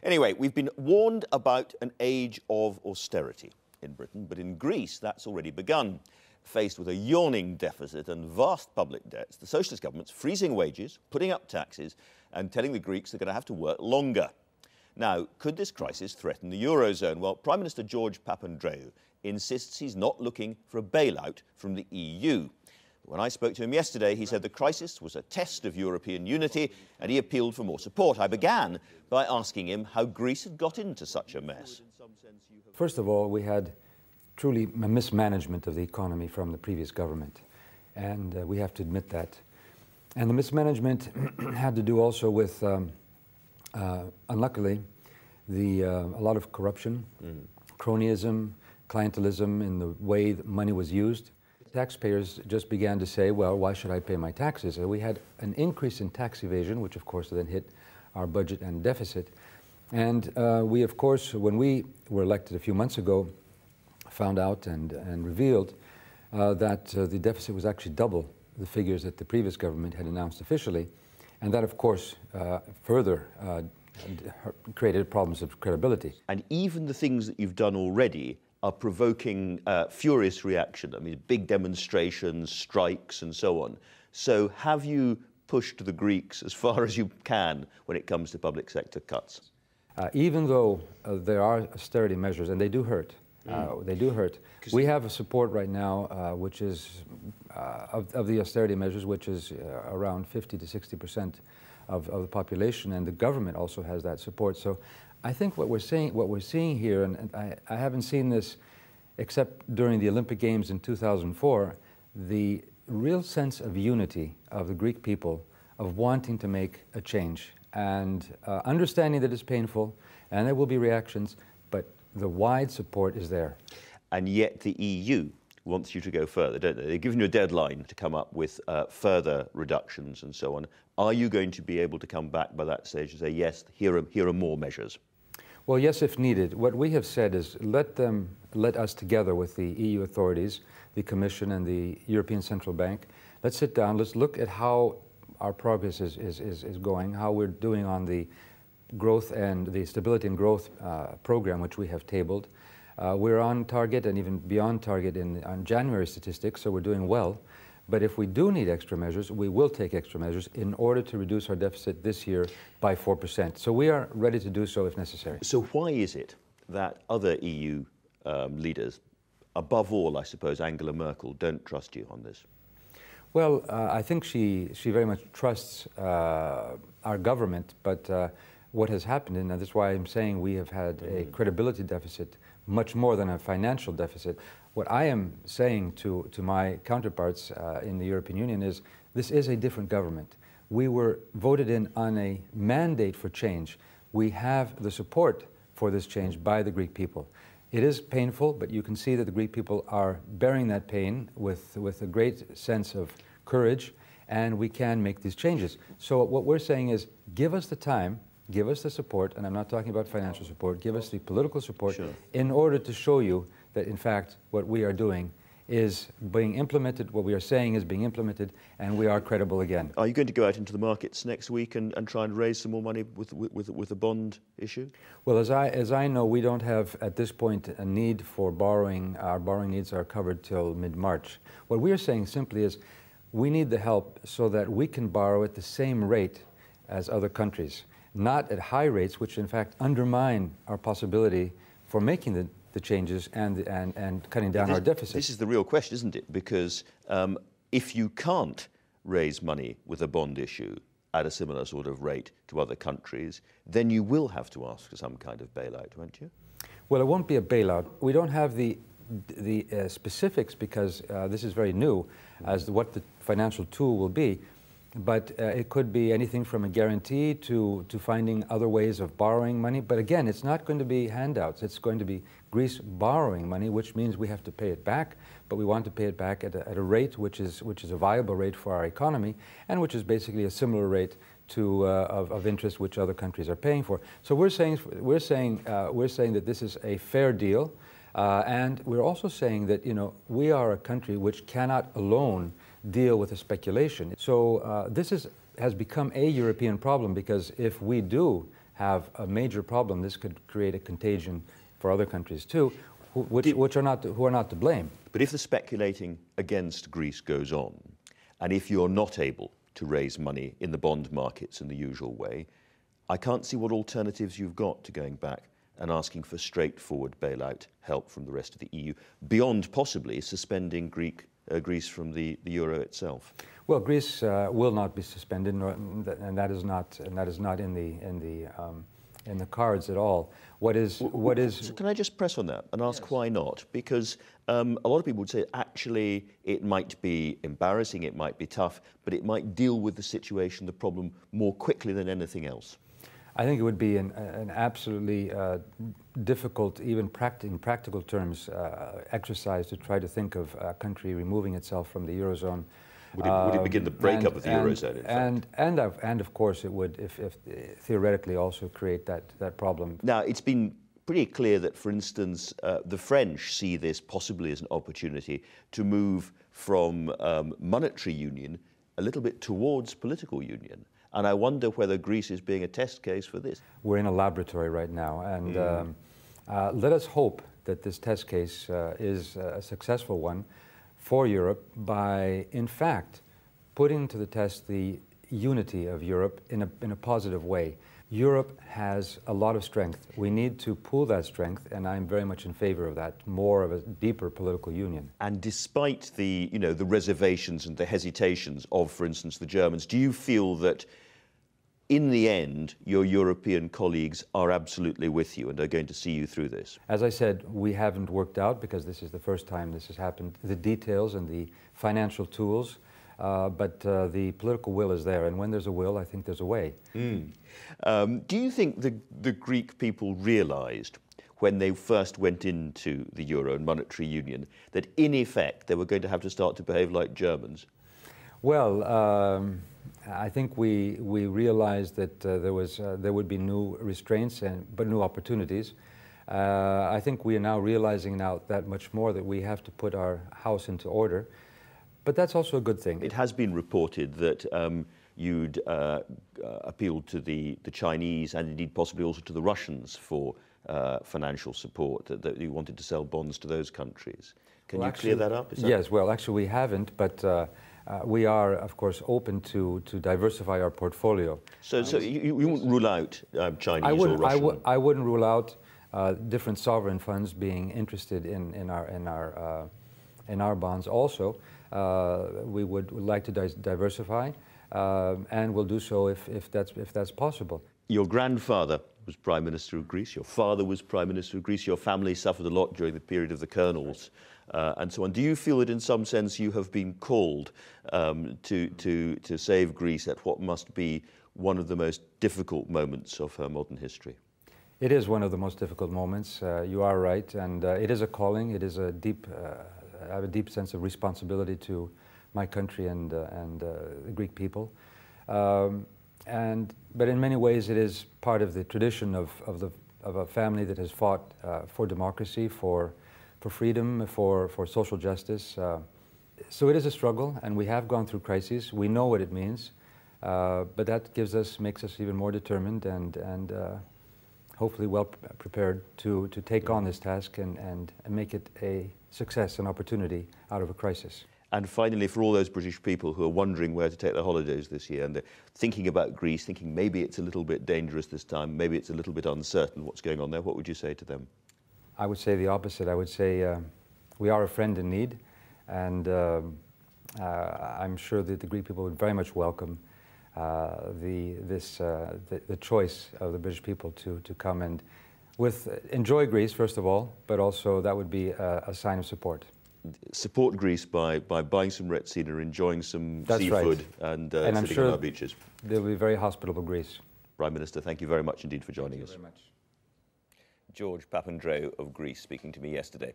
Anyway, we've been warned about an age of austerity in Britain, but in Greece that's already begun. Faced with a yawning deficit and vast public debts, the socialist government's freezing wages, putting up taxes and telling the Greeks they're going to have to work longer. Now, could this crisis threaten the Eurozone? Well, Prime Minister George Papandreou insists he's not looking for a bailout from the EU. When I spoke to him yesterday, he said the crisis was a test of European unity and he appealed for more support. I began by asking him how Greece had got into such a mess. First of all, we had truly a mismanagement of the economy from the previous government, and we have to admit that. And the mismanagement had to do also with, unluckily, a lot of corruption, cronyism, clientelism in the way that money was used. Taxpayers just began to say, well, why should I pay my taxes? And we had an increase in tax evasion, which of course then hit our budget and deficit. And we, of course, when we were elected a few months ago, found out and revealed that the deficit was actually double the figures that the previous government had announced officially. And that, of course, further created problems of credibility. And even the things that you've done already are provoking furious reaction. I mean, big demonstrations, strikes, and so on. So have you pushed the Greeks as far as you can when it comes to public sector cuts? Even though there are austerity measures, and they do hurt, they do hurt. We have a support right now, which is of the austerity measures, which is around 50 to 60% of the population, and the government also has that support. So I think what we're seeing here, and I haven't seen this except during the Olympic Games in 2004, the real sense of unity of the Greek people, of wanting to make a change, and understanding that it's painful, and there will be reactions, but the wide support is there. And yet the EU wants you to go further, don't they? They've given you a deadline to come up with further reductions and so on. Are you going to be able to come back by that stage and say, yes, here are more measures? Well, yes, if needed. What we have said is let us together with the EU authorities, the Commission and the European Central Bank, let's sit down, let's look at how our progress is going, how we're doing on the growth and the stability and growth program, which we have tabled. We're on target and even beyond target on January statistics, so we're doing well. But if we do need extra measures, we will take extra measures in order to reduce our deficit this year by 4%. So we are ready to do so if necessary. So why is it that other EU leaders, above all, I suppose, Angela Merkel, don't trust you on this? Well, I think she very much trusts our government, but what has happened, and that's why I'm saying we have had a credibility deficit, much more than a financial deficit. What I am saying to my counterparts in the European Union is this is a different government. We were voted in on a mandate for change. We have the support for this change by the Greek people. It is painful, but you can see that the Greek people are bearing that pain with a great sense of courage, and we can make these changes. So what we're saying is give us the time, give us the support, and I'm not talking about financial support, give us the political support in order to show you that, in fact, what we are doing is being implemented, what we are saying is being implemented, and we are credible again. Are you going to go out into the markets next week and try and raise some more money with the bond issue? Well, as I know, we don't have, at this point, a need for borrowing. Our borrowing needs are covered till mid-March. What we are saying simply is we need the help so that we can borrow at the same rate as other countries, not at high rates, which in fact undermine our possibility for making the changes and cutting down our deficit. This is the real question, isn't it? Because if you can't raise money with a bond issue at a similar sort of rate to other countries, then you will have to ask for some kind of bailout, won't you? Well, it won't be a bailout. We don't have the specifics because this is very new as to what the financial tool will be. But it could be anything from a guarantee to finding other ways of borrowing money. But again, it's not going to be handouts. It's going to be Greece borrowing money, which means we have to pay it back. But we want to pay it back at a rate which is a viable rate for our economy, and which is basically a similar rate to of interest which other countries are paying for. So we're saying that this is a fair deal, and we're also saying that we are a country which cannot alone deal with the speculation. So this has become a European problem, because if we do have a major problem, this could create a contagion for other countries too, who are not to blame. But if the speculating against Greece goes on, and if you're not able to raise money in the bond markets in the usual way, I can't see what alternatives you've got to going back and asking for straightforward bailout help from the rest of the EU, beyond possibly suspending Greece from the euro itself. Well, Greece will not be suspended, and that is not in the cards at all. So can I just press on that and ask why not? Because a lot of people would say actually it might be embarrassing, it might be tough, but it might deal with the situation, the problem, more quickly than anything else. I think it would be an absolutely difficult, even in practical terms, exercise to try to think of a country removing itself from the Eurozone. Would it begin the breakup of the Eurozone, in fact? And of course it would, if theoretically also create that problem. Now, it's been pretty clear that, for instance, the French see this possibly as an opportunity to move from monetary union a little bit towards political union. And I wonder whether Greece is being a test case for this. We're in a laboratory right now, and let us hope that this test case is a successful one for Europe by, in fact, putting to the test the unity of Europe in a positive way. Europe has a lot of strength. We need to pool that strength, and I'm very much in favor of that, more of a deeper political union. And despite the reservations and the hesitations of, for instance, the Germans, do you feel that in the end, your European colleagues are absolutely with you and are going to see you through this? As I said, we haven't worked out, because this is the first time this has happened, the details and the financial tools, but the political will is there, and when there's a will, I think there's a way. Do you think the Greek people realised when they first went into the euro and monetary union that in effect they were going to have to start to behave like Germans? Well, I think we realized that there would be new restraints but new opportunities. I think we are now realizing that much more that we have to put our house into order, but that's also a good thing. It has been reported that you'd appealed to the Chinese and indeed possibly also to the Russians for financial support, that you wanted to sell bonds to those countries. Can you clear that up? Yes, well, actually we haven't, but we are, of course, open to diversify our portfolio. So you wouldn't rule out Chinese or Russian? I wouldn't rule out different sovereign funds being interested in our bonds also. We would like to diversify, and we'll do so if that's possible. Your grandfather was Prime Minister of Greece, your father was Prime Minister of Greece, your family suffered a lot during the period of the colonels, and so on. Do you feel that in some sense you have been called to save Greece at what must be one of the most difficult moments of her modern history? It is one of the most difficult moments, you are right, and it is a calling, it is a deep, I have a deep sense of responsibility to my country and the Greek people. But in many ways it is part of the tradition of a family that has fought for democracy, for freedom, for social justice. So it is a struggle, and we have gone through crises. We know what it means, but that makes us even more determined and hopefully well prepared to take on this task and make it a success, an opportunity out of a crisis. And finally, for all those British people who are wondering where to take their holidays this year, and they're thinking about Greece, thinking maybe it's a little bit dangerous this time, maybe it's a little bit uncertain what's going on there, what would you say to them? I would say the opposite. I would say we are a friend in need, and I'm sure that the Greek people would very much welcome the choice of the British people to come and enjoy Greece, first of all, but also that would be a sign of support. Support Greece by buying some retsina, enjoying some seafood, right. and I'm sitting sure on our beaches. They'll be very hospitable, Greece. Prime Minister, thank you very much indeed for joining us. Thank you very much. George Papandreou of Greece speaking to me yesterday.